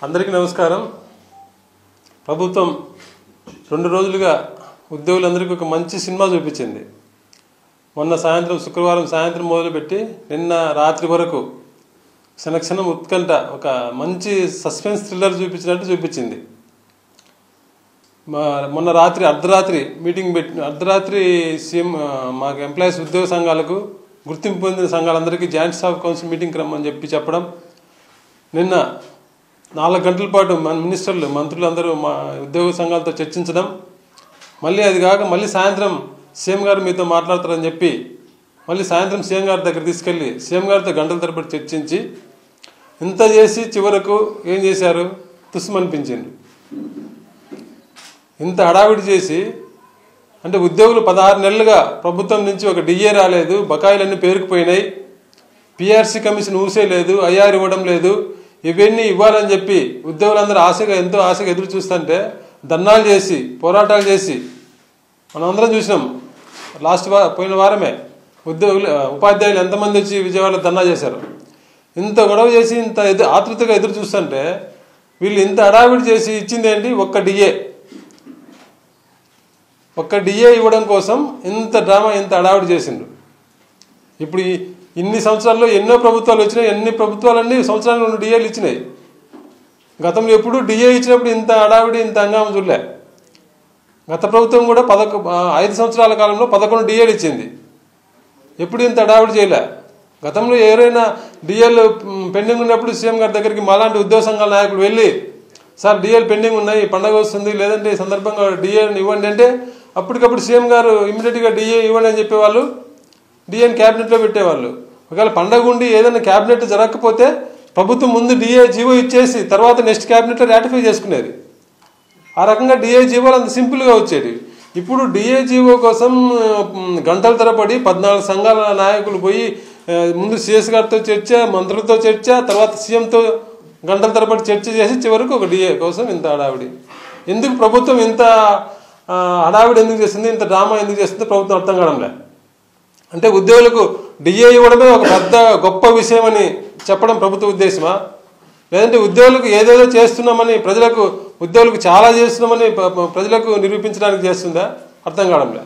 అందరికీ నమస్కారం. ప్రభుత్వం 2 రోజులుగా ఉద్యోగులందరికీ ఒక మంచి సినిమా చూపించింది. మొన్న సాయంత్రం శుక్రవారం సాయంత్రం మొదలుపెట్టి నిన్న రాత్రి వరకు క్షణక్షణం ఉత్కంఠ ఒక మంచి సస్పెన్స్ థ్రిల్లర్ చూపించినట్టు చూపించింది. మొన్న రాత్రి అర్ధరాత్రి మీటింగ్ పెట్టి అర్ధరాత్రి సీఎం మాకు ఎంప్లాయీస్ ఉద్యోగ సంఘాలకు గుర్తింపు పొందిన సంఘాలందరికీ జాయింట్ స్టాఫ్ కౌన్సిల్ మీటింగ్కి రమ్మని చెప్పడం, నిన్న 4 గంటల పాటు మన మినిస్టర్లు మంత్రులు అందరూ మా ఉద్యోగ సంఘాలతో చర్చించడం, మళ్ళీ అది కాక మళ్ళీ సాయంత్రం సీఎం గారు మీతో మాట్లాడతారని చెప్పి మళ్ళీ సాయంత్రం సీఎం గారి దగ్గర తీసుకెళ్ళి సీఎం గారితో గంటల తరబడి చర్చించి ఇంత చేసి చివరకు ఏం చేశారు, తుస్సుమనిపించింది. ఇంత హడావిడి చేసి అంటే ఉద్యోగులు 16 నెలలుగా ప్రభుత్వం నుంచి ఒక డిఏ రాలేదు, బకాయిలన్నీ పేరుకుపోయినాయి, పిఆర్సీ కమిషన్ ఊసేయలేదు, ఐఆర్ ఇవ్వడం లేదు, ఇవన్నీ ఇవ్వాలని చెప్పి ఉద్యోగులందరూ ఎంతో ఆశగా ఎదురు చూస్తుంటే ధర్నాలు చేసి పోరాటాలు చేసి మనం అందరం చూసినాం. పోయిన వారమే ఉపాధ్యాయులు ఎంతమంది వచ్చి విజయవాడలో ధర్నా చేశారు. ఇంత గొడవ చేసి ఇంత ఆతృతగా ఎదురు చూస్తుంటే వీళ్ళు ఇంత హడావిడి చేసి ఇచ్చింది ఏంటి, ఒక్క డిఏ ఇవ్వడం కోసం ఇంత డ్రామా ఇంత హడావిడి చేసిండ్రు. ఇప్పుడు ఇన్ని సంవత్సరాల్లో ఎన్నో ప్రభుత్వాలు వచ్చినాయి, ఎన్ని ప్రభుత్వాలన్నీ సంవత్సరానికి 2 డిఏలు ఇచ్చినాయి. గతంలో ఎప్పుడు డిఏ ఇచ్చినప్పుడు ఇంత హడావిడి ఇంత హంగామా చూడలే. గత ప్రభుత్వం కూడా 5 సంవత్సరాల కాలంలో 11 డిఏలు ఇచ్చింది, ఎప్పుడు ఇంత హడావిడి చేయలే. గతంలో ఎవరైనా డిఏలు పెండింగ్ ఉన్నప్పుడు సీఎం గారి దగ్గరికి మాలాంటి ఉద్యోగ సంఘాల నాయకులు వెళ్ళి, సార్ డిఏలు పెండింగ్ ఉన్నాయి, పండగ వస్తుంది, లేదంటే ఈ సందర్భంగా డిఏని ఇవ్వండి అంటే అప్పటికప్పుడు సీఎం గారు ఇమ్మీడియట్గా డిఏ ఇవ్వండి అని చెప్పేవాళ్ళు, డిఏని క్యాబినెట్లో పెట్టేవాళ్ళు. ఒకవేళ పండగ ఉండి ఏదైనా క్యాబినెట్ జరగకపోతే ప్రభుత్వం ముందు డిఏ జీవో ఇచ్చేసి తర్వాత నెక్స్ట్ క్యాబినెట్లో రాటిఫై చేసుకునేది. ఆ రకంగా డిఏ జీవోలు అంత సింపుల్గా వచ్చేది. ఇప్పుడు డిఏ జీవో కోసం గంటల తరబడి 14 సంఘాల నాయకులు పోయి ముందు సిఎస్ గారితో చర్చ, మంత్రులతో చర్చ, తర్వాత సీఎంతో గంటల తరబడి చర్చ చేసి చివరికి ఒక డిఏ కోసం ఇంత హడావిడి. ఎందుకు ప్రభుత్వం ఇంత హడావిడి ఎందుకు చేస్తుంది, ఇంత డ్రామా ఎందుకు చేస్తుందో ప్రభుత్వం అర్థం కావడంలే. అంటే ఉద్యోగులకు డిఏ ఇవ్వడమే ఒక పెద్ద గొప్ప విషయం అని చెప్పడం ప్రభుత్వ ఉద్దేశమా, లేదంటే ఉద్యోగులకు ఏదేదో చేస్తున్నామని ఉద్యోగులకు చాలా చేస్తున్నామని ప్రజలకు నిరూపించడానికి చేస్తుందా, అర్థం కావడంలే.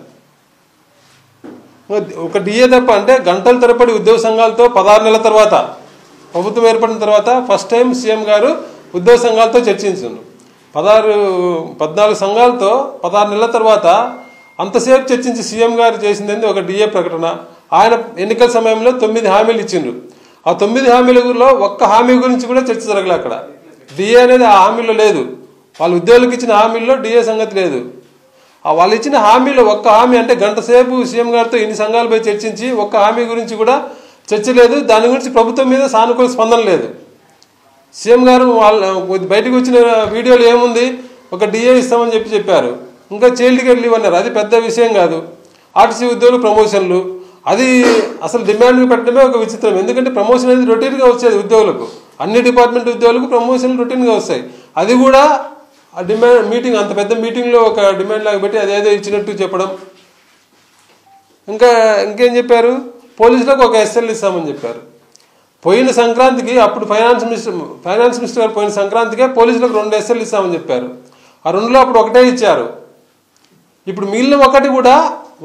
ఒక డిఏ తప్ప అంటే గంటల తరబడి ఉద్యోగ సంఘాలతో 16 నెలల తర్వాత ప్రభుత్వం ఏర్పడిన తర్వాత ఫస్ట్ టైం సీఎం గారు ఉద్యోగ సంఘాలతో చర్చించారు. 14 సంఘాలతో 16 నెలల తర్వాత అంతసేపు చర్చించి సీఎం గారు చేసింది ఒక డిఏ ప్రకటన. ఆయన ఎన్నికల సమయంలో 9 హామీలు ఇచ్చిండ్రు. ఆ 9 హామీలలో ఒక్క హామీ గురించి కూడా చర్చ జరగలే. అక్కడ డిఏ అనేది ఆ హామీలో లేదు. వాళ్ళు ఉద్యోగులకు ఇచ్చిన హామీల్లో డిఏ సంగతి లేదు. వాళ్ళు ఇచ్చిన హామీలో ఒక్క హామీ అంటే గంట సేపు సీఎం గారితో ఇన్ని సంఘాలు పోయి చర్చించి ఒక్క హామీ గురించి కూడా చర్చ లేదు. దాని గురించి ప్రభుత్వం మీద సానుకూల స్పందన లేదు. సీఎం గారు బయటకు వచ్చిన వీడియోలో ఏముంది, ఒక డిఏ ఇస్తామని చెప్పారు, ఇంకా చైల్డ్ కేర్ లీవ్ అన్నారు, అది పెద్ద విషయం కాదు. ఆర్టీసీ ఉద్యోగులు ప్రమోషన్లు, అది అసలు డిమాండ్కి పెట్టడమే ఒక విచిత్రం. ఎందుకంటే ప్రమోషన్ అనేది రొటీన్గా వచ్చేది ఉద్యోగులకు, అన్ని డిపార్ట్మెంట్ ఉద్యోగులకు ప్రమోషన్లు రొటీన్గా వస్తాయి. అది కూడా ఆ డిమాండ్ మీటింగ్, అంత పెద్ద మీటింగ్లో ఒక డిమాండ్ లాగా పెట్టి అదేదో ఇచ్చినట్టు చెప్పడం. ఇంకేం చెప్పారు, పోలీసులకు ఒక ఎస్ఎల్ ఇస్తామని చెప్పారు. పోయిన సంక్రాంతికి అప్పుడు ఫైనాన్స్ మినిస్టర్ గారు పోయిన సంక్రాంతికే పోలీసులకు 2 ఎస్ఎల్ ఇస్తామని చెప్పారు. ఆ 2లో అప్పుడు ఒకటే ఇచ్చారు. ఇప్పుడు మిగిలిన ఒకటి కూడా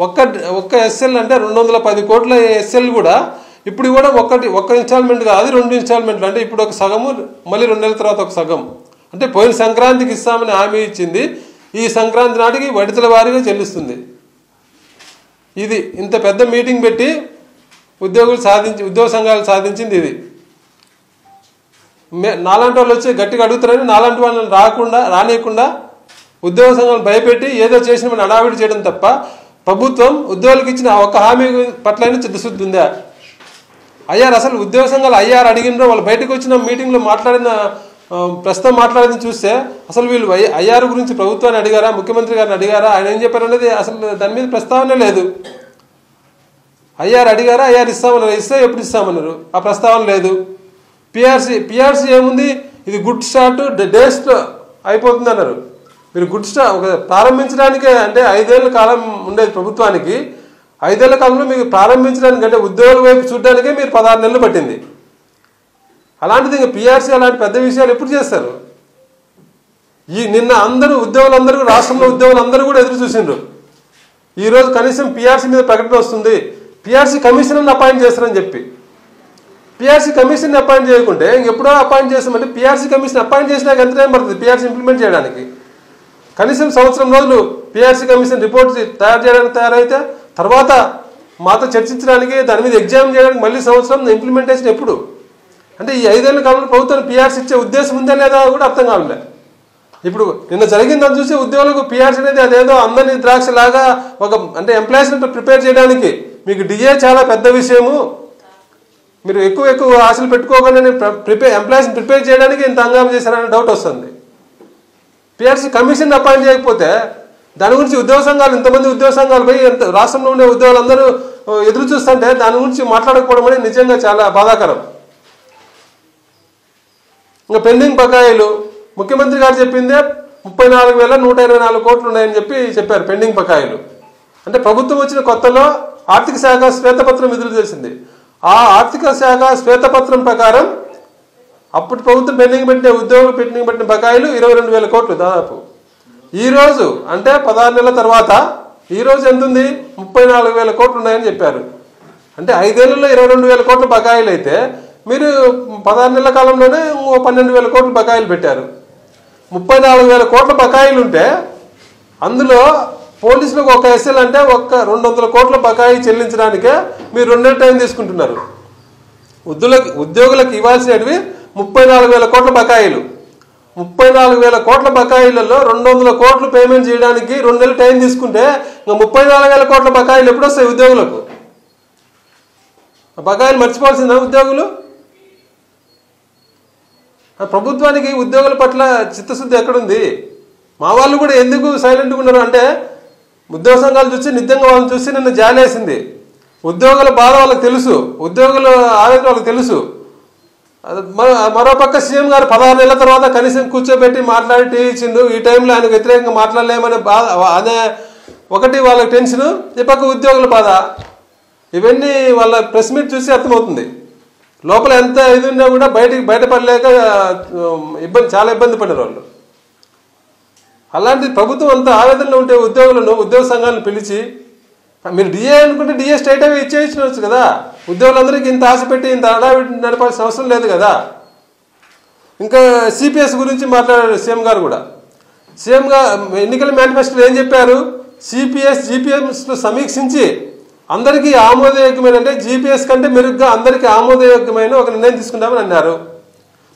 ఒక్క ఎస్ఎల్ అంటే 210 కోట్ల ఎస్ఎల్ కూడా ఇప్పుడు కూడా ఒక్క ఇన్స్టాల్మెంట్ కాదు, అది 2 ఇన్స్టాల్మెంట్లు. అంటే ఇప్పుడు ఒక సగము, మళ్ళీ 2 నెలల తర్వాత ఒక సగం. అంటే పోయిన సంక్రాంతికి ఇస్తామని హామీ ఇచ్చింది, ఈ సంక్రాంతి నాటికి విడతల వారీగా చెల్లిస్తుంది. ఇది ఇంత పెద్ద మీటింగ్ పెట్టి ఉద్యోగ సంఘాలు సాధించింది ఇది. నాలాంటి వాళ్ళు వచ్చి గట్టిగా అడుగుతారని నాలాంటి వాళ్ళని రానియకుండా ఉద్యోగ సంఘాలను భయపెట్టి ఏదో చేసినామని హడావిడి చేయడం తప్ప ప్రభుత్వం ఉద్యోగులకు ఇచ్చిన ఒక్క హామీ పట్లైనా చిత్తశుద్ధి ఉందా? అసలు ఉద్యోగ సంఘాలు అడిగినరో వాళ్ళు బయటకు వచ్చిన మీటింగ్లో ప్రస్తుతం మాట్లాడింది చూస్తే అసలు వీళ్ళు ఐఆర్ గురించి ప్రభుత్వాన్ని అడిగారా, ముఖ్యమంత్రి గారిని అడిగారా, ఆయన ఏం చెప్పారు అనేది అసలు దాని మీద ప్రస్తావనే లేదు. ఐఆర్ అడిగారా, ఐఆర్ ఇస్తామన్నారు, ఇస్తే ఎప్పుడు ఇస్తామన్నారు, ఆ ప్రస్తావన లేదు. పిఆర్సీ ఏముంది, ఇది గుడ్ స్టార్ట్ డేస్లో అయిపోతుంది అన్నారు. మీరు ప్రారంభించడానికే అంటే 5 ఏళ్ల కాలం ఉండేది ప్రభుత్వానికి, 5 ఏళ్ల కాలంలో మీకు ప్రారంభించడానికి అంటే ఉద్యోగుల వైపు చూడడానికే మీరు 16 నెలలు పట్టింది. అలాంటిది ఇంకా పిఆర్సీ అలాంటి పెద్ద విషయాలు ఎప్పుడు చేస్తారు? నిన్న అందరూ ఉద్యోగులందరూ రాష్ట్రంలో ఉద్యోగులందరూ కూడా ఎదురు చూసిండ్రు. ఈరోజు కనీసం పిఆర్సీ మీద ప్రకటన వస్తుంది, పిఆర్సీ కమిషనర్ని అపాయింట్ చేస్తారని చెప్పి. పిఆర్సీ కమిషన్ని అపాయింట్ చేయకుంటే ఇంకెప్పుడో అపాయింట్ చేస్తామంటే పిఆర్సీ కమిషన్ అపాయింట్ చేసినాక ఎంత టైం పడుతుంది పిఆర్సీ ఇంప్లిమెంట్ చేయడానికి? కనీసం సంవత్సరం రోజులు పిఆర్సీ కమిషన్ రిపోర్ట్ తయారు చేయడానికి తయారైతే తర్వాత మాతో చర్చించడానికి దాని మీద ఎగ్జామ్ చేయడానికి మళ్ళీ సంవత్సరం ఇంప్లిమెంటేషన్ ఎప్పుడు? అంటే ఈ 5 ఏళ్ల కాలంలో ప్రభుత్వం పిఆర్సీ ఇచ్చే ఉద్దేశం ఉందా లేదా కూడా అర్థం కావట్లేదు. ఇప్పుడు నిన్న జరిగిందని చూసి ఉద్యోగులకు పిఆర్సీ అనేది అదేదో అందని ద్రాక్ష లాగా ఒక అంటే ఎంప్లాయీస్ని ప్రిపేర్ చేయడానికి మీకు డిఏ చాలా పెద్ద విషయము, మీరు ఎక్కువ ఆశలు పెట్టుకోకుండా ఎంప్లాయీస్ని ప్రిపేర్ చేయడానికి ఇంత హంగామా చేశారనే డౌట్ వస్తుంది. పిఆర్సీ కమిషన్ అపాయింట్ చేయకపోతే దాని గురించి ఉద్యోగ సంఘాలు ఇంతమంది ఉద్యోగ సంఘాలు పోయి రాష్ట్రంలో ఉండే ఉద్యోగులందరూ ఎదురు చూస్తుంటే దాని గురించి మాట్లాడకపోవడం అనేది నిజంగా చాలా బాధాకరం. ఇంకా పెండింగ్ బకాయిలు ముఖ్యమంత్రి గారు చెప్పిందే 34,124 కోట్లు ఉన్నాయని చెప్పారు పెండింగ్ బకాయిలు. అంటే ప్రభుత్వం వచ్చిన కొత్తలో ఆర్థిక శాఖ శ్వేతపత్రం విడుదల చేసింది. ఆ ఆర్థిక శాఖ శ్వేతపత్రం ప్రకారం అప్పుడు ప్రభుత్వం ఉద్యోగులు పెండింగ్ పెట్టిన బకాయిలు 22,000 కోట్లు దాదాపు. ఈరోజు అంటే 16 నెలల తర్వాత ఈరోజు ఎంత ఉంది? 34,000 కోట్లు ఉన్నాయని చెప్పారు. అంటే 5 ఏళ్లలో 22,000 కోట్ల బకాయిలు అయితే మీరు 16 నెలల కాలంలోనే 12,000 కోట్ల బకాయిలు పెట్టారు. 34,000 కోట్ల బకాయిలు ఉంటే అందులో పోలీసులకు ఒక ఎస్ఎల్ అంటే 200 కోట్ల బకాయి చెల్లించడానికే మీరు 2 నెలల టైం తీసుకుంటున్నారు. ఉద్యోగులకు ఇవ్వాల్సినవి 34,000 కోట్ల బకాయిలు. 34,000 కోట్ల బకాయిలలో 200 కోట్లు పేమెంట్ చేయడానికి 2 నెలలు టైం తీసుకుంటే ఇంకా 34,000 కోట్ల బకాయిలు ఎప్పుడు వస్తాయి ఉద్యోగులకు? బకాయిలు మర్చిపోవాల్సిందా ఉద్యోగులు? ప్రభుత్వానికి ఉద్యోగుల పట్ల చిత్తశుద్ధి ఎక్కడుంది? మా వాళ్ళు కూడా ఎందుకు సైలెంట్గా ఉన్నారు అంటే ఉద్యోగ సంఘాలు చూసి నిజంగా వాళ్ళని చూసి నిన్న జాలేసింది. ఉద్యోగుల బాధ వాళ్ళకి తెలుసు, ఉద్యోగుల ఆవేదన వాళ్ళకి తెలుసు. మరోపక్క సీఎం గారు 16 నెలల తర్వాత కనీసం కూర్చోబెట్టి మాట్లాడి టీ ఇచ్చిండు. ఈ టైంలో ఆయనకు వ్యతిరేకంగా మాట్లాడలేమనే బాధ అనే ఒకటి వాళ్ళకి టెన్షను, ఈ పక్క ఉద్యోగుల బాధ. ఇవన్నీ వాళ్ళ ప్రెస్ మీట్ చూసి అర్థమవుతుంది. లోపల ఎంత ఇది ఉన్నా కూడా బయటపడలేక చాలా ఇబ్బంది పడ్డారు వాళ్ళు. అలాంటి ప్రభుత్వం అంతా ఆవేదనలో ఉంటే ఉద్యోగ సంఘాలను పిలిచి మీరు డిఏ అనుకుంటే డిఏ స్ట్రైట్ అవే ఇచ్చేయచ్చు కదా. ఉద్యోగులందరికీ ఇంత ఆశ పెట్టి ఇంత అడావిడి నడపాల్సిన అవసరం లేదు కదా. ఇంకా సిపిఎస్ గురించి మాట్లాడారు సీఎం గారు కూడా. సీఎంగా ఎన్నికల మేనిఫెస్టోలో ఏం చెప్పారు? సిపిఎస్ జిపిఎస్ను సమీక్షించి అందరికీ ఆమోదయోగ్యమైన అంటే జీపీఎస్ కంటే మెరుగ్గా అందరికీ ఆమోదయోగ్యమైన ఒక నిర్ణయం తీసుకుంటామని అన్నారు.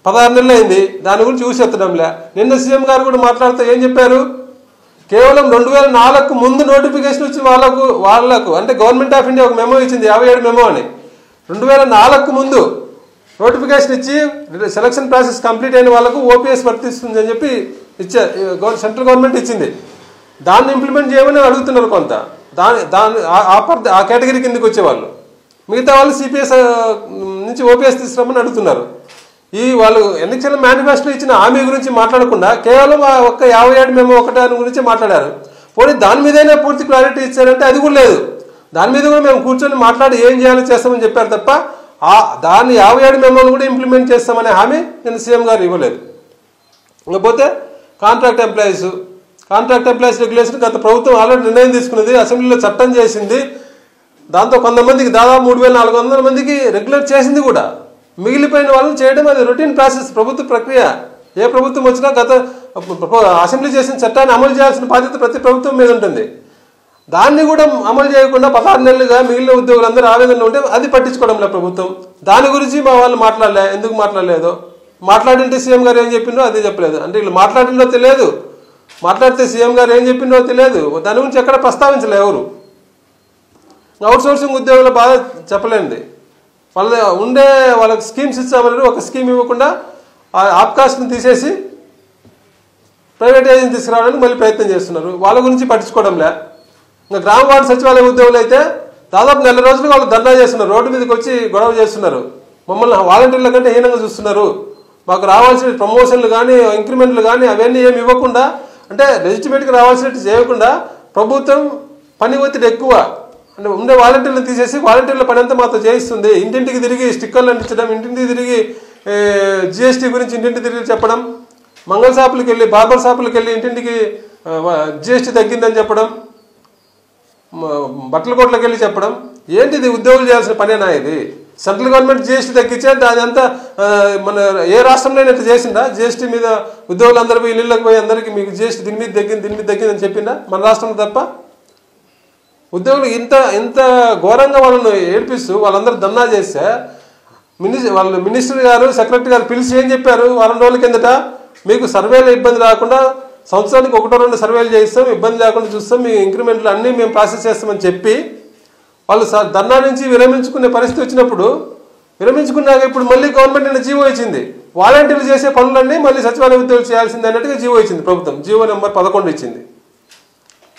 16 నెలలు అయింది, దాని గురించి ఊసెత్తడంలే. నిన్న సీఎం గారు కూడా మాట్లాడుతూ ఏం చెప్పారు? కేవలం 2004కు ముందు నోటిఫికేషన్ వచ్చి వాళ్లకు అంటే గవర్నమెంట్ ఆఫ్ ఇండియా ఒక మెమో ఇచ్చింది, 57 మెమో అని. 2004కు ముందు నోటిఫికేషన్ ఇచ్చి సెలక్షన్ ప్రాసెస్ కంప్లీట్ అయిన వాళ్ళకు ఓపీఎస్ వర్తిస్తుంది అని చెప్పి సెంట్రల్ గవర్నమెంట్ ఇచ్చింది. దాన్ని ఇంప్లిమెంట్ చేయమని అడుగుతున్నారు కొంత. ఆ కేటగిరీ కిందకి వచ్చేవాళ్ళు, మిగతా వాళ్ళు సిపిఎస్ నుంచి ఓపీఎస్ తీసుకురామని అడుగుతున్నారు. వాళ్ళు ఎన్నికల మేనిఫెస్టో ఇచ్చిన హామీ గురించి మాట్లాడకుండా కేవలం ఒక్క 57 మెమో ఒకటి గురించి మాట్లాడారు. పోనీ దాని మీదైనా పూర్తి క్లారిటీ ఇచ్చారంటే అది కూడా లేదు. దాని మీద కూడా మేము కూర్చొని మాట్లాడి ఏం చేయాలో చేస్తామని చెప్పారు తప్ప దాన్ని 57 మెమోలు కూడా ఇంప్లిమెంట్ చేస్తామనే హామీ నేను సీఎం గారు ఇవ్వలేదు. ఇకపోతే కాంట్రాక్ట్ ఎంప్లాయీస్ రెగ్యులేషన్ గత ప్రభుత్వం ఆల్రెడీ నిర్ణయం తీసుకున్నది, అసెంబ్లీలో చట్టం చేసింది. దాంతో కొంతమందికి దాదాపు 3,400 మందికి రెగ్యులర్ చేసింది కూడా. మిగిలిపోయిన వాళ్ళని చేయడం అది రొటీన్ ప్రాసెస్, ప్రభుత్వ ప్రక్రియ. ఏ ప్రభుత్వం వచ్చినా అసెంబ్లీ చేసిన చట్టాన్ని అమలు చేయాల్సిన బాధ్యత ప్రతి ప్రభుత్వం మీద ఉంటుంది. దాన్ని కూడా అమలు చేయకుండా 16 నెలలుగా మిగిలిన ఉద్యోగులందరూ ఆవేదనలో ఉంటే అది పట్టించుకోవడంలే ప్రభుత్వం. దాని గురించి మా వాళ్ళు మాట్లాడలే. ఎందుకు మాట్లాడలేదు? మాట్లాడింటే సీఎం గారు ఏం చెప్పిండో అదే చెప్పలేదు. అంటే వీళ్ళు మాట్లాడిందో తెలియదు, మాట్లాడితే సీఎం గారు ఏం చెప్పిండో తెలియదు. దాని గురించి ఎక్కడ ప్రస్తావించలే ఎవరు. అవుట్ సోర్సింగ్ ఉద్యోగుల బాధ చెప్పలేండి. వాళ్ళకి స్కీమ్స్ ఇచ్చామని ఒక స్కీమ్ ఇవ్వకుండా ఆప్కాస్ట్ని తీసేసి ప్రైవేట్ ఏజెంట్ తీసుకురావడానికి మళ్ళీ ప్రయత్నం చేస్తున్నారు. వాళ్ళ గురించి పట్టించుకోవడంలే. ఇంకా గ్రామ వార్డు సచివాలయ ఉద్యోగులు అయితే దాదాపు 4 రోజులు వాళ్ళు ధర్నా చేస్తున్నారు, రోడ్డు మీదకి వచ్చి గొడవ చేస్తున్నారు. మమ్మల్ని వాలంటీర్ల కంటే హీనంగా చూస్తున్నారు. మాకు రావాల్సిన ప్రమోషన్లు కానీ ఇంక్రిమెంట్లు కానీ అవన్నీ ఏమి ఇవ్వకుండా, అంటే లెజిటిమేట్గా రావాల్సినట్టు చేయకుండా ప్రభుత్వం పని ఒత్తిడి ఎక్కువ అంటే ఉండే వాలంటీర్లను తీసేసి వాలంటీర్ల పని అంతా మాతో చేయిస్తుంది. ఇంటింటికి తిరిగి స్టిక్కర్లు అంటించడం, ఇంటింటికి తిరిగి జిఎస్టీ గురించి ఇంటింటికి తిరిగి చెప్పడం, మంగళ షాపులకు వెళ్ళి బార్బర్ షాపులకు వెళ్ళి ఇంటింటికి జిఎస్టీ తగ్గిందని చెప్పడం, బట్టల కోట్లకు వెళ్ళి చెప్పడం, ఏంటిది ఉద్యోగులు చేయాల్సిన పనేనా ఇది? సెంట్రల్ గవర్నమెంట్ జిఎస్టీ తగ్గించే అదంతా మన ఏ రాష్ట్రంలో ఇట్లా చేసిందా? జిఎస్టీ మీద ఉద్యోగులందరూ పోయి ఇళ్ళకి పోయి అందరికీ మీకు జిఎస్టీ దీని మీద తగ్గిందని చెప్పిందా మన రాష్ట్రంలో తప్ప? ఉద్యోగులు ఇంత ఘోరంగా వాళ్ళను ఏడిపిస్తూ వాళ్ళందరూ ధర్నా చేస్తే వాళ్ళ మినిస్టర్ గారు సెక్రటరీ గారు పిలిచి ఏం చెప్పారు? వారం రోజుల కిందట మీకు సర్వేలో ఇబ్బంది రాకుండా సంవత్సరానికి 1-2 సర్వేలు చేయిస్తాం, ఇబ్బంది లేకుండా చూస్తాం, మీ ఇంక్రిమెంట్లు అన్నీ మేము ప్రాసెస్ చేస్తామని చెప్పి వాళ్ళు ధర్నా నుంచి విరమించుకునే పరిస్థితి వచ్చినప్పుడు విరమించుకున్నాక ఇప్పుడు మళ్ళీ గవర్నమెంట్ నిన్న జీవో ఇచ్చింది. వాలంటీర్లు చేసే పనులన్నీ మళ్ళీ సచివాలయ ఉద్యోగులు చేయాల్సింది అన్నట్టుగా జీవో ఇచ్చింది ప్రభుత్వం. జీవో నెంబర్ 11 ఇచ్చింది.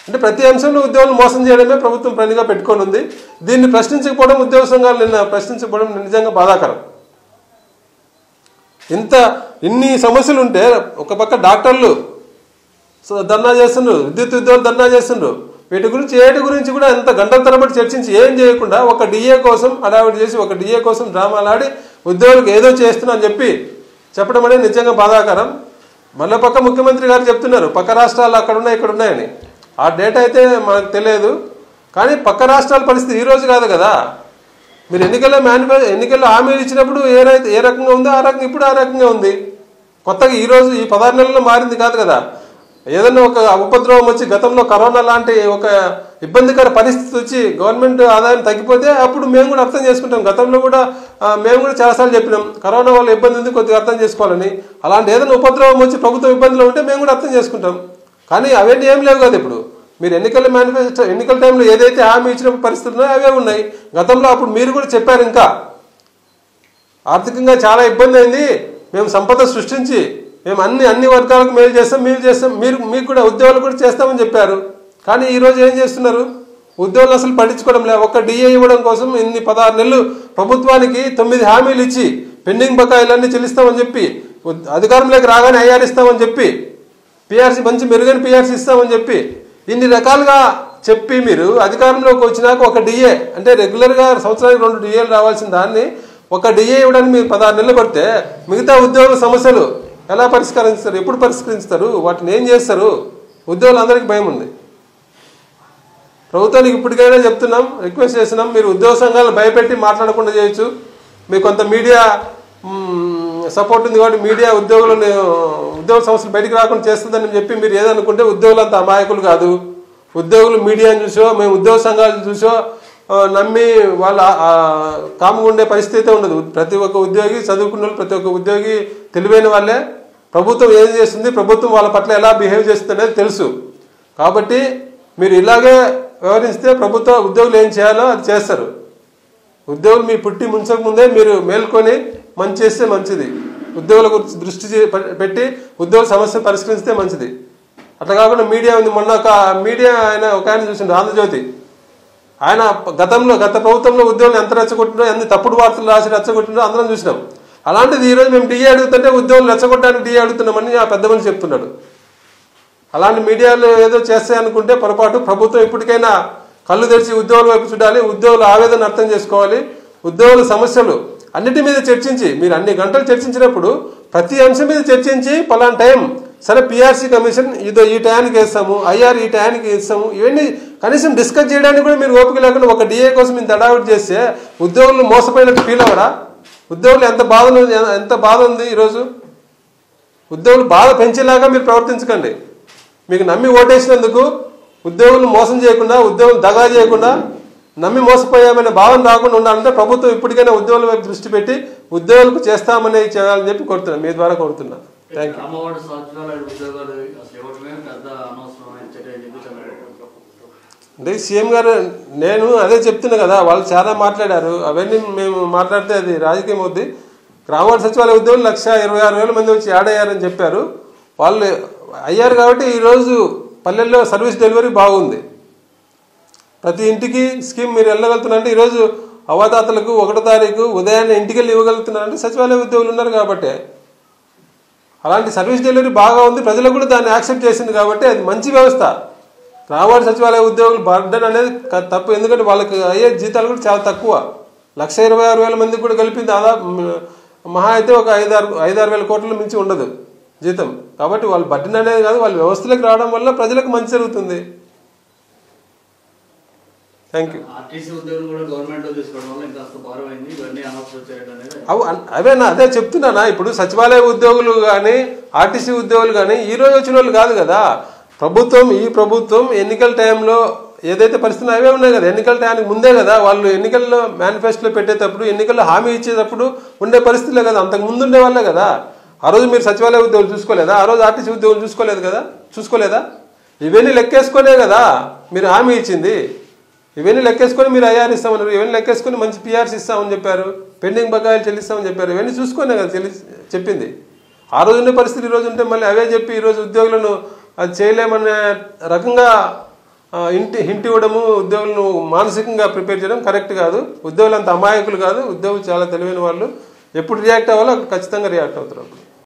అంటే ప్రతి అంశంలో ఉద్యోగులు మోసం చేయడమే ప్రభుత్వం పనిగా పెట్టుకొని ఉంది. దీన్ని ప్రశ్నించకపోవడం, ఉద్యోగ సంఘాలు నిన్న ప్రశ్నించకపోవడం నిజంగా బాధాకరం. ఇన్ని సమస్యలు ఉంటే ఒక పక్క డాక్టర్లు ధర్నా చేస్తుండ్రు, విద్యుత్ ఉద్యోగులు ధర్నా చేస్తుండ్రు. వీటి గురించి కూడా ఎంత గంటల తరబడి చర్చించి ఏం చేయకుండా ఒక డిఏ కోసం అడావిడి చేసి ఒక డిఏ కోసం డ్రామాలాడి ఉద్యోగులకు ఏదో చేస్తున్నా అని చెప్పడం అనేది నిజంగా బాధాకరం. మళ్ళీ పక్క ముఖ్యమంత్రి గారు చెప్తున్నారు పక్క రాష్ట్రాలు అక్కడ ఉన్నాయి ఇక్కడ ఉన్నాయని. ఆ డేటా అయితే మనకు తెలియదు. కానీ పక్క రాష్ట్రాల పరిస్థితి ఈ రోజు కాదు కదా. మీరు ఎన్నికల్లో హామీలు ఇచ్చినప్పుడు ఏ రకంగా ఉందో ఆ రకంగా ఇప్పుడు ఆ రకంగా ఉంది. కొత్తగా ఈరోజు ఈ 16 నెలల్లో మారింది కాదు కదా. ఏదైనా ఒక ఉపద్రవం వచ్చి గతంలో కరోనా లాంటి ఒక ఇబ్బందికర పరిస్థితి వచ్చి గవర్నమెంట్ ఆదాయం తగ్గిపోతే అప్పుడు మేము కూడా అర్థం చేసుకుంటాం. గతంలో కూడా మేము కూడా చాలాసార్లు చెప్పినాం కరోనా వల్ల ఇబ్బంది ఉంది, కొద్దిగా అర్థం చేసుకోవాలని. అలాంటి ఏదైనా ఉపద్రవం వచ్చి ప్రభుత్వం ఇబ్బందిలో ఉంటే మేము కూడా అర్థం చేసుకుంటాం. కానీ అవన్నీ ఏం లేవు కదా. ఇప్పుడు మీరు ఎన్నికల టైంలో ఏదైతే హామీ ఇచ్చినప్పుడు పరిస్థితులు ఉన్నాయో అవే ఉన్నాయి. గతంలో అప్పుడు మీరు కూడా చెప్పారు ఇంకా ఆర్థికంగా చాలా ఇబ్బంది అయింది, మేము సంపద సృష్టించి మేము అన్ని వర్గాలకు మేలు చేస్తాం, మీకు కూడా ఉద్యోగాలు కూడా చేస్తామని చెప్పారు. కానీ ఈరోజు ఏం చేస్తున్నారు? ఉద్యోగులు అసలు పట్టించుకోవడం లేదు. ఒక్క డిఏ ఇవ్వడం కోసం 16 నెలలు ప్రభుత్వానికి 9 హామీలు ఇచ్చి పెండింగ్ బకాయిలన్నీ చెల్లిస్తామని చెప్పి అధికారంలోకి రాగానే ఐఆర్ ఇస్తామని చెప్పి పిఆర్సీ మంచి మెరుగైన పిఆర్సీ ఇస్తామని చెప్పి ఇన్ని రకాలుగా చెప్పి మీరు అధికారంలోకి వచ్చినాక ఒక డిఏ అంటే రెగ్యులర్గా సంవత్సరానికి 2 డిఏలు రావాల్సిన దాన్ని ఒక డిఏ ఇవ్వడానికి మీరు 16 నెలలు పడితే మిగతా ఉద్యోగుల సమస్యలు ఎలా పరిష్కరిస్తారు? ఎప్పుడు పరిష్కరిస్తారు? వాటిని ఏం చేస్తారు? ఉద్యోగులందరికీ భయం ఉంది. ప్రభుత్వానికి ఇప్పటికైనా చెప్తున్నాం, రిక్వెస్ట్ చేస్తున్నాం, మీరు ఉద్యోగ సంఘాలను భయపెట్టి మాట్లాడకుండా చేయొచ్చు. మీకు కొంత మీడియా సపోర్ట్ ఉంది కాబట్టి మీడియా ఉద్యోగ సమస్యలు బయటికి రాకుండా చేస్తుందని చెప్పి మీరు ఏదనుకుంటే ఉద్యోగులు అంత అమాయకులు కాదు. ఉద్యోగులు మీడియాని చూసో మేము ఉద్యోగ సంఘాలను చూసో నమ్మి వాళ్ళ కాముగా ఉండే పరిస్థితి అయితే ఉండదు. ప్రతి ఒక్క ఉద్యోగి చదువుకున్న వాళ్ళు, ప్రతి ఒక్క ఉద్యోగి తెలివైన వాళ్ళే. ప్రభుత్వం ఏం చేస్తుంది, ప్రభుత్వం వాళ్ళ పట్ల ఎలా బిహేవ్ చేస్తుంది అనేది తెలుసు. కాబట్టి మీరు ఇలాగే వ్యవహరిస్తే ఉద్యోగులు ఏం చేయాలో అది చేస్తారు. ఉద్యోగులు మీ పుట్టి ముంచక ముందే మీరు మేల్కొని మంచి చేస్తే మంచిది. ఉద్యోగుల గురించి దృష్టి పెట్టి ఉద్యోగుల సమస్య పరిష్కరిస్తే మంచిది. అట్లా కాకుండా మీడియా ఉంది. మొన్న ఒక మీడియా ఒక ఆయన చూసిండు, ఆంధ్రజ్యోతి. ఆయన గత ప్రభుత్వంలో ఉద్యోగులు ఎంత రెచ్చగొట్టినో, ఎన్ని తప్పుడు వార్తలు రాసి రెచ్చగొట్టినో అందరం చూసినాం. అలాంటిది ఈరోజు మేము డిఏ అడుగుతుంటే ఉద్యోగులు రెచ్చగొట్టడానికి డిఏ అడుగుతున్నామని ఆ పెద్ద మనిషి చెప్తున్నాడు. అలాంటి మీడియాలు ఏదో చేస్తాయనుకుంటే పొరపాటు. ప్రభుత్వం ఇప్పటికైనా కళ్ళు తెరిచి ఉద్యోగుల వైపు చూడాలి. ఉద్యోగుల ఆవేదన అర్థం చేసుకోవాలి. ఉద్యోగుల సమస్యలు అన్నిటి మీద చర్చించి మీరు అన్ని గంటలు చర్చించినప్పుడు ప్రతి అంశం మీద చర్చించి పలానా టైం సరే పిఆర్సీ కమిషన్ ఈ టయానికి వేస్తాము, ఐఆర్ ఈ టయానికి ఇస్తాము, ఇవన్నీ కనీసం డిస్కస్ చేయడానికి కూడా మీరు ఓపిక లేకుండా ఒక డిఏ కోసం ఇంత అడావిట్ చేస్తే ఉద్యోగులు మోసపోయినట్టు ఫీల్ అవ్వరా? ఉద్యోగులు ఎంత బాధ ఉంది ఈరోజు. ఉద్యోగులు బాధ పెంచేలాగా మీరు ప్రవర్తించకండి. మీకు నమ్మి ఓటేసినందుకు ఉద్యోగులు మోసం చేయకుండా, ఉద్యోగులు దగా చేయకుండా, నమ్మి మోసపోయామనే భావన రాకుండా ఉండాలంటే ప్రభుత్వం ఇప్పటికైనా ఉద్యోగుల వైపు దృష్టి పెట్టి ఉద్యోగులకు చేస్తామని చేయాలని చెప్పి కోరుతున్నా, మీ ద్వారా కోరుతున్నా. Thank you. అంటే సీఎం గారు నేను అదే చెప్తున్నా కదా, వాళ్ళు చాలా మాట్లాడారు. అవన్నీ మేము మాట్లాడితే అది రాజకీయం అవుద్ది. గ్రామవార్డు సచివాలయ ఉద్యోగులు 126,000 మంది వచ్చి యాడ్ అయ్యారని చెప్పారు. వాళ్ళు అయ్యారు కాబట్టి ఈరోజు పల్లెల్లో సర్వీస్ డెలివరీ బాగుంది. ప్రతి ఇంటికి స్కీమ్ మీరు వెళ్ళగలుగుతున్నారంటే ఈరోజు అవ్వదాతలకు 1వ తారీఖు ఉదయాన్నే ఇంటికి వెళ్ళి ఇవ్వగలుగుతున్నారంటే సచివాలయ ఉద్యోగులు ఉన్నారు కాబట్టి. అలాంటి సర్వీస్ డెలివరీ బాగా ఉంది. ప్రజలకు కూడా దాన్ని యాక్సెప్ట్ చేసింది కాబట్టి అది మంచి వ్యవస్థ. గ్రామవార్డు సచివాలయ ఉద్యోగులు బర్డన్ అనేది తప్పు. ఎందుకంటే వాళ్ళకి అయ్యే జీతాలు కూడా చాలా తక్కువ. 126,000 మందికి కూడా కలిపి దాదాపు మహా అయితే ఒక 5-6 వేల కోట్ల మించి ఉండదు జీతం. కాబట్టి వాళ్ళు బడ్డీని అనేది కాదు, వాళ్ళ వ్యవస్థలోకి రావడం వల్ల ప్రజలకు మంచి జరుగుతుంది. Thank you. అవేనా అదే చెప్తున్నానా. ఇప్పుడు సచివాలయ ఉద్యోగులు కానీ ఆర్టీసీ ఉద్యోగులు కానీ ఈ రోజు వచ్చిన వాళ్ళు కాదు కదా. ఈ ప్రభుత్వం ఎన్నికల టైంలో ఏదైతే పరిస్థితులు అవే ఉన్నాయి కదా, ఎన్నికల టైంకి ముందే కదా వాళ్ళు ఎన్నికల్లో మేనిఫెస్టోలో పెట్టేటప్పుడు ఎన్నికల్లో హామీ ఇచ్చేటప్పుడు ఉండే పరిస్థితులే కదా, అంతకు ముందు ఉండే వాళ్ళే కదా. ఆ రోజు మీరు సచివాలయ ఉద్యోగులు చూసుకోలేదా, ఆ రోజు ఆర్టీసీ ఉద్యోగులు చూసుకోలేదా. ఇవన్నీ లెక్కేసుకునే కదా మీరు హామీ ఇచ్చింది. ఇవన్నీ లెక్కేసుకొని మీరు ఐఆర్ ఇస్తామన్నారు, ఇవన్నీ లెక్కేసుకొని మంచి పిఆర్సీ ఇస్తామని చెప్పారు, పెండింగ్ బకాయిలు చెల్లిస్తామని చెప్పారు. ఇవన్నీ చూసుకునే కదా చెప్పింది. ఆ రోజు ఉండే పరిస్థితి ఈ రోజు ఉంటే మళ్ళీ అవే చెప్పి ఈరోజు ఉద్యోగులను అది చేయలేమనే రకంగా హింట్ ఇవ్వడము, ఉద్యోగులను మానసికంగా ప్రిపేర్ చేయడం కరెక్ట్ కాదు. ఉద్యోగులు అంత అమాయకులు కాదు, ఉద్యోగులు చాలా తెలివైన వాళ్ళు. ఎప్పుడు రియాక్ట్ అవ్వాలో ఖచ్చితంగా రియాక్ట్ అవుతారు.